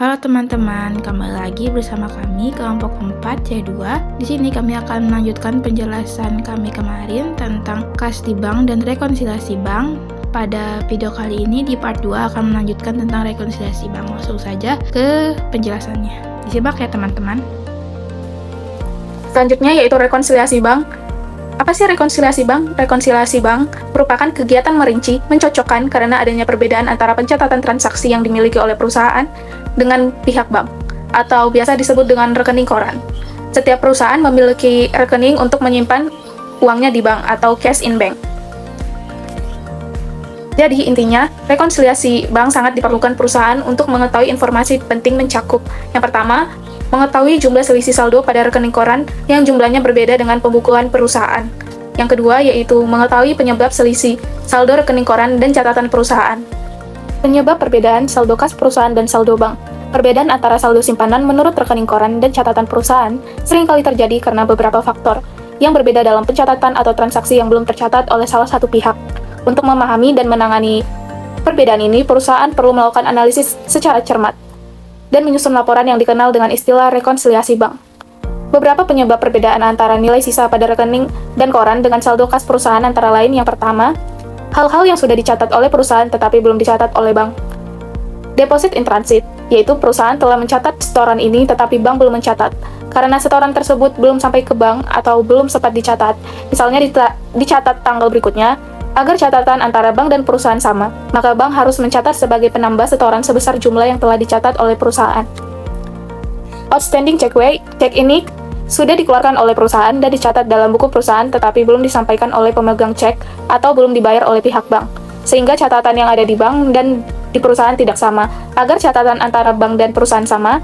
Halo teman-teman, kembali lagi bersama kami kelompok 4 C2. Di sini kami akan melanjutkan penjelasan kami kemarin tentang kas di bank dan rekonsiliasi bank. Pada video kali ini di part 2 akan melanjutkan tentang rekonsiliasi bank. Langsung saja ke penjelasannya. Disimak ya teman-teman. Selanjutnya yaitu rekonsiliasi bank. Apa sih rekonsiliasi bank? Rekonsiliasi bank merupakan kegiatan merinci, mencocokkan karena adanya perbedaan antara pencatatan transaksi yang dimiliki oleh perusahaan dengan pihak bank, atau biasa disebut dengan rekening koran. Setiap perusahaan memiliki rekening untuk menyimpan uangnya di bank atau cash in bank. Jadi intinya, rekonsiliasi bank sangat diperlukan perusahaan untuk mengetahui informasi penting mencakup. Yang pertama, mengetahui jumlah selisih saldo pada rekening koran yang jumlahnya berbeda dengan pembukuan perusahaan. Yang kedua yaitu mengetahui penyebab selisih saldo rekening koran dan catatan perusahaan. Penyebab perbedaan saldo kas perusahaan dan saldo bank. Perbedaan antara saldo simpanan menurut rekening koran dan catatan perusahaan seringkali terjadi karena beberapa faktor yang berbeda dalam pencatatan atau transaksi yang belum tercatat oleh salah satu pihak. Untuk memahami dan menangani perbedaan ini, perusahaan perlu melakukan analisis secara cermat dan menyusun laporan yang dikenal dengan istilah rekonsiliasi bank. Beberapa penyebab perbedaan antara nilai sisa pada rekening dan koran dengan saldo kas perusahaan antara lain yang pertama, hal-hal yang sudah dicatat oleh perusahaan tetapi belum dicatat oleh bank. Deposit in transit, yaitu perusahaan telah mencatat setoran ini tetapi bank belum mencatat. Karena setoran tersebut belum sampai ke bank atau belum sempat dicatat, misalnya dicatat tanggal berikutnya, agar catatan antara bank dan perusahaan sama, maka bank harus mencatat sebagai penambah setoran sebesar jumlah yang telah dicatat oleh perusahaan. Outstanding check ini sudah dikeluarkan oleh perusahaan dan dicatat dalam buku perusahaan tetapi belum disampaikan oleh pemegang cek atau belum dibayar oleh pihak bank, sehingga catatan yang ada di bank dan di perusahaan tidak sama. Agar catatan antara bank dan perusahaan sama,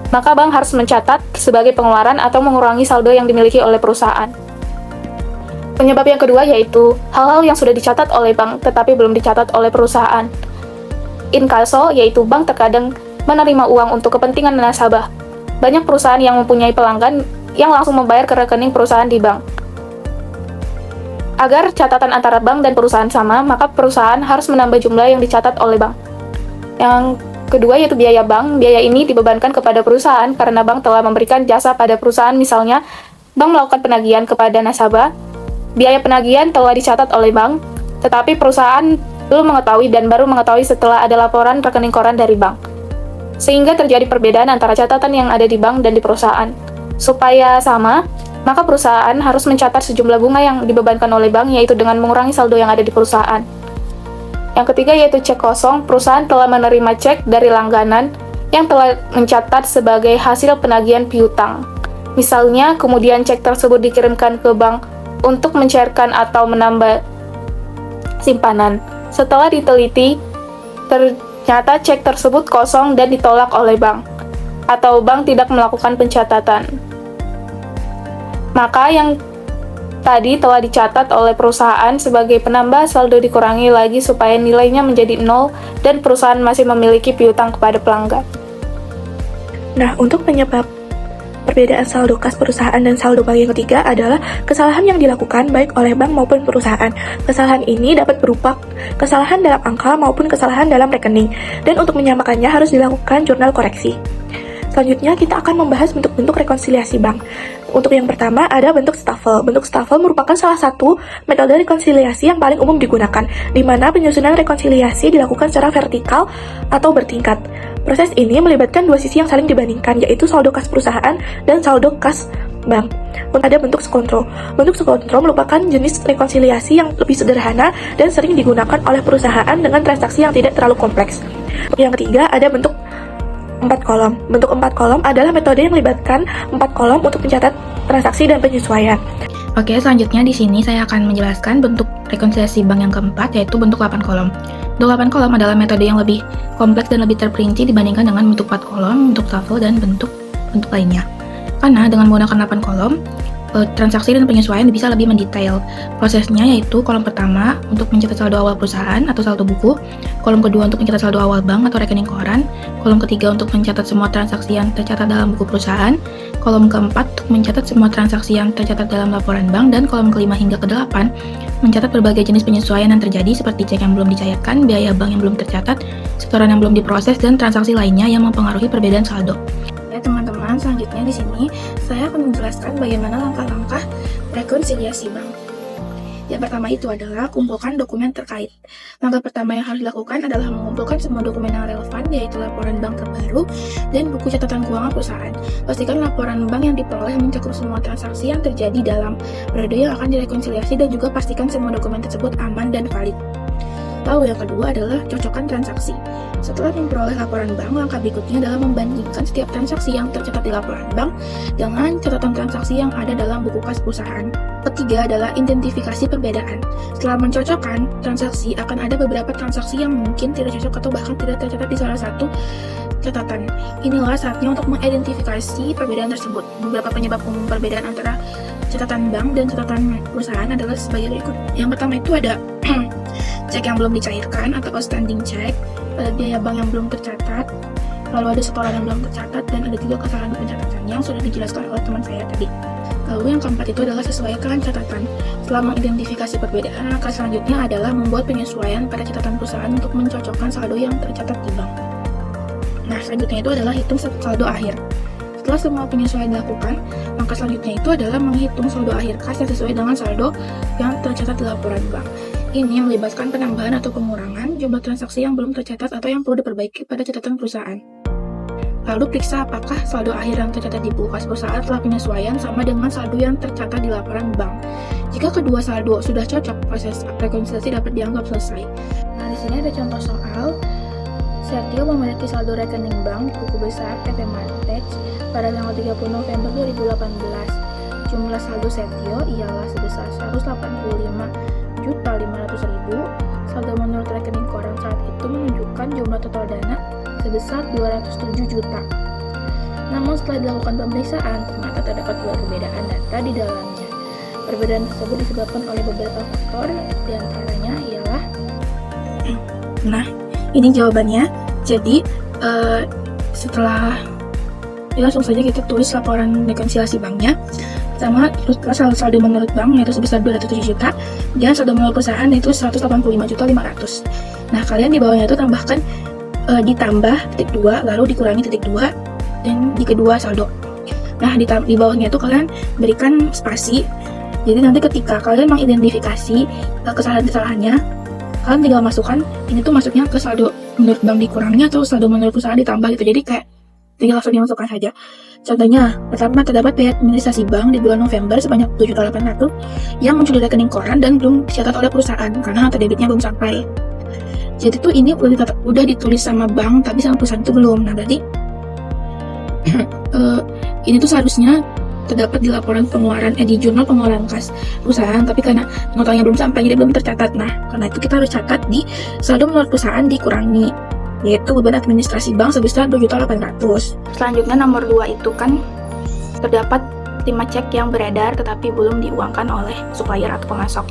maka bank harus mencatat sebagai pengeluaran atau mengurangi saldo yang dimiliki oleh perusahaan. Penyebab yang kedua yaitu hal-hal yang sudah dicatat oleh bank tetapi belum dicatat oleh perusahaan. Inkasso, yaitu bank terkadang menerima uang untuk kepentingan nasabah. Banyak perusahaan yang mempunyai pelanggan yang langsung membayar ke rekening perusahaan di bank. Agar catatan antara bank dan perusahaan sama, maka perusahaan harus menambah jumlah yang dicatat oleh bank. Yang kedua yaitu biaya bank. Biaya ini dibebankan kepada perusahaan karena bank telah memberikan jasa pada perusahaan, misalnya bank melakukan penagihan kepada nasabah. Biaya penagihan telah dicatat oleh bank, tetapi perusahaan belum mengetahui dan baru mengetahui setelah ada laporan rekening koran dari bank. Sehingga terjadi perbedaan antara catatan yang ada di bank dan di perusahaan. Supaya sama, maka perusahaan harus mencatat sejumlah bunga yang dibebankan oleh bank, yaitu dengan mengurangi saldo yang ada di perusahaan. Yang ketiga yaitu cek kosong. Perusahaan telah menerima cek dari langganan yang telah mencatat sebagai hasil penagihan piutang. Misalnya, kemudian cek tersebut dikirimkan ke bank untuk mencairkan atau menambah simpanan. Setelah diteliti, ternyata cek tersebut kosong dan ditolak oleh bank, atau bank tidak melakukan pencatatan. Maka yang tadi telah dicatat oleh perusahaan sebagai penambah saldo dikurangi lagi supaya nilainya menjadi 0 dan perusahaan masih memiliki piutang kepada pelanggan. Nah, untuk penyebab perbedaan saldo kas perusahaan dan saldo bank yang ketiga adalah kesalahan yang dilakukan baik oleh bank maupun perusahaan. Kesalahan ini dapat berupa kesalahan dalam angka maupun kesalahan dalam rekening, dan untuk menyamakannya harus dilakukan jurnal koreksi. Selanjutnya kita akan membahas bentuk-bentuk rekonsiliasi bank. Untuk yang pertama ada bentuk stafel. Bentuk stafel merupakan salah satu metode rekonsiliasi yang paling umum digunakan, di mana penyusunan rekonsiliasi dilakukan secara vertikal atau bertingkat. Proses ini melibatkan dua sisi yang saling dibandingkan, yaitu saldo kas perusahaan dan saldo kas bank. Ada bentuk sekontrol. Bentuk sekontrol merupakan jenis rekonsiliasi yang lebih sederhana dan sering digunakan oleh perusahaan dengan transaksi yang tidak terlalu kompleks. Yang ketiga ada bentuk 4 kolom. Bentuk 4 kolom adalah metode yang melibatkan 4 kolom untuk mencatat transaksi dan penyesuaian. Oke, selanjutnya di sini saya akan menjelaskan bentuk rekonsiliasi bank yang keempat, yaitu bentuk 8 kolom. Bentuk 8 kolom adalah metode yang lebih kompleks dan lebih terperinci dibandingkan dengan bentuk 4 kolom, bentuk stafel, dan bentuk lainnya. Karena dengan menggunakan 8 kolom, transaksi dan penyesuaian bisa lebih mendetail. Prosesnya yaitu kolom pertama untuk mencatat saldo awal perusahaan atau saldo buku, kolom kedua untuk mencatat saldo awal bank atau rekening koran, kolom ketiga untuk mencatat semua transaksi yang tercatat dalam buku perusahaan, kolom keempat untuk mencatat semua transaksi yang tercatat dalam laporan bank, dan kolom kelima hingga kedelapan mencatat berbagai jenis penyesuaian yang terjadi seperti cek yang belum dicairkan, biaya bank yang belum tercatat, setoran yang belum diproses, dan transaksi lainnya yang mempengaruhi perbedaan saldo. Ya teman-teman, selanjutnya di sini saya akan menjelaskan bagaimana langkah-langkah rekonsiliasi bank. Yang pertama itu adalah kumpulkan dokumen terkait. Langkah pertama yang harus dilakukan adalah mengumpulkan semua dokumen yang relevan, yaitu laporan bank terbaru dan buku catatan keuangan perusahaan. Pastikan laporan bank yang diperoleh mencakup semua transaksi yang terjadi dalam periode yang akan direkonsiliasi, dan juga pastikan semua dokumen tersebut aman dan valid. Lalu yang kedua adalah cocokkan transaksi. Setelah memperoleh laporan bank, langkah berikutnya adalah membandingkan setiap transaksi yang tercatat di laporan bank dengan catatan transaksi yang ada dalam buku kas perusahaan. Ketiga adalah identifikasi perbedaan. Setelah mencocokkan transaksi, akan ada beberapa transaksi yang mungkin tidak cocok atau bahkan tidak tercatat di salah satu catatan. Inilah saatnya untuk mengidentifikasi perbedaan tersebut. Beberapa penyebab umum perbedaan antara catatan bank dan catatan perusahaan adalah sebagai berikut. Yang pertama itu ada cek yang belum dicairkan atau outstanding check, ada biaya bank yang belum tercatat, lalu ada setoran yang belum tercatat, dan ada juga kesalahan pencatatan yang sudah dijelaskan oleh teman saya tadi. Lalu yang keempat itu adalah sesuaikan catatan. Setelah mengidentifikasi perbedaan, langkah selanjutnya adalah membuat penyesuaian pada catatan perusahaan untuk mencocokkan saldo yang tercatat di bank. Nah, selanjutnya itu adalah hitung saldo akhir. Setelah semua penyesuaian dilakukan, langkah selanjutnya itu adalah menghitung saldo akhir kas yang sesuai dengan saldo yang tercatat di laporan bank. Ini melibatkan penambahan atau pengurangan jumlah transaksi yang belum tercatat atau yang perlu diperbaiki pada catatan perusahaan. Lalu periksa apakah saldo akhir yang tercatat di buku kas perusahaan setelah penyesuaian sama dengan saldo yang tercatat di laporan bank. Jika kedua saldo sudah cocok, proses rekonsiliasi dapat dianggap selesai. Nah, di sini ada contoh soal. Setio memiliki saldo rekening bank di buku besar PT Martech pada tanggal 30 November 2018. Jumlah saldo Setio ialah sebesar 185.500.000. Saldo menurut rekening koran saat itu menunjukkan jumlah total dana sebesar 207 juta. Namun setelah dilakukan pemeriksaan, ternyata terdapat dua perbedaan data di dalamnya. Perbedaan tersebut disebabkan oleh beberapa faktor, diantaranya ialah Ini jawabannya. Jadi setelah langsung saja kita tulis laporan rekonsiliasi banknya. Pertama, saldo menurut bank yaitu sebesar 207 juta, dan saldo menurut perusahaan itu 185.500.000. Nah, kalian di bawahnya itu tambahkan ditambah titik 2, lalu dikurangi titik 2, dan di kedua saldo. Nah, di bawahnya itu kalian berikan spasi. Jadi nanti ketika kalian mengidentifikasi kesalahan-kesalahannya, kalian tinggal masukkan ini tuh masuknya ke saldo menurut bank dikurangi atau saldo menurut perusahaan ditambah gitu. Jadi kayak tinggal langsung dimasukkan saja. Contohnya, pertama terdapat biaya administrasi bank di bulan November sebanyak 7.800 yang muncul di rekening koran dan belum dicatat oleh perusahaan karena nota debitnya belum sampai. Jadi tuh ini udah ditulis sama bank tapi sama perusahaan itu belum. Nah, berarti ini tuh seharusnya terdapat di laporan pengeluaran di jurnal pengeluaran kas perusahaan, tapi karena notanya belum sampai jadi belum tercatat. Nah, karena itu kita harus catat di saldo menurut perusahaan dikurangi, yaitu beban administrasi bank sebesar 2.800.000. Selanjutnya nomor 2 itu kan terdapat 5 cek yang beredar tetapi belum diuangkan oleh supplier atau pemasok.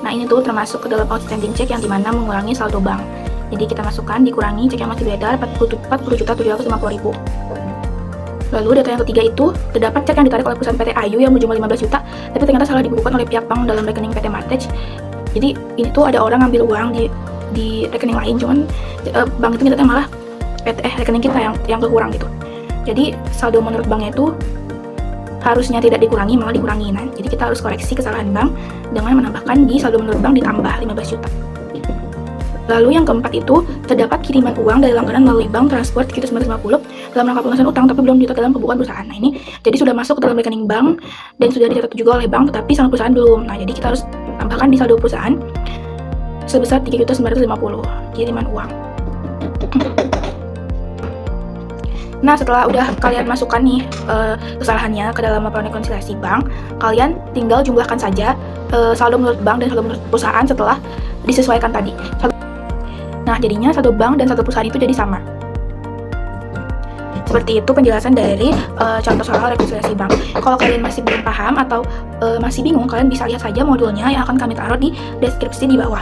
Nah, ini tuh termasuk ke dalam outstanding check yang dimana mengurangi saldo bank. Jadi kita masukkan dikurangi cek yang masih beredar 40.750.000. Lalu data yang ketiga itu terdapat cek yang ditarik oleh perusahaan PT Ayu yang berjumlah 15 juta, tapi ternyata salah dibukukan oleh pihak bank dalam rekening PT Martech. Jadi ini tuh ada orang ngambil uang di rekening lain, cuman bank itu minta malah rekening kita yang berkurang gitu. Jadi saldo menurut banknya itu harusnya tidak dikurangi, malah dikurangi. Nah, jadi kita harus koreksi kesalahan bank dengan menambahkan di saldo menurut bank ditambah 15 juta. Lalu yang keempat itu terdapat kiriman uang dari langganan melalui bank transfer 350 dalam rangka pelunasan utang tapi belum dicatat dalam pembukuan perusahaan. Nah, ini jadi sudah masuk ke dalam rekening bank dan sudah dicatat juga oleh bank tetapi sama perusahaan belum. Nah, jadi kita harus tambahkan di saldo perusahaan sebesar 3.950 kiriman uang. Nah, setelah udah kalian masukkan nih kesalahannya ke dalam laporan rekonsiliasi bank, kalian tinggal jumlahkan saja saldo menurut bank dan saldo menurut perusahaan setelah disesuaikan tadi. Nah, jadinya saldo bank dan saldo perusahaan itu jadi sama. Seperti itu penjelasan dari contoh soal rekonsiliasi bank. Kalau kalian masih belum paham atau masih bingung, kalian bisa lihat saja modulnya yang akan kami taruh di deskripsi di bawah.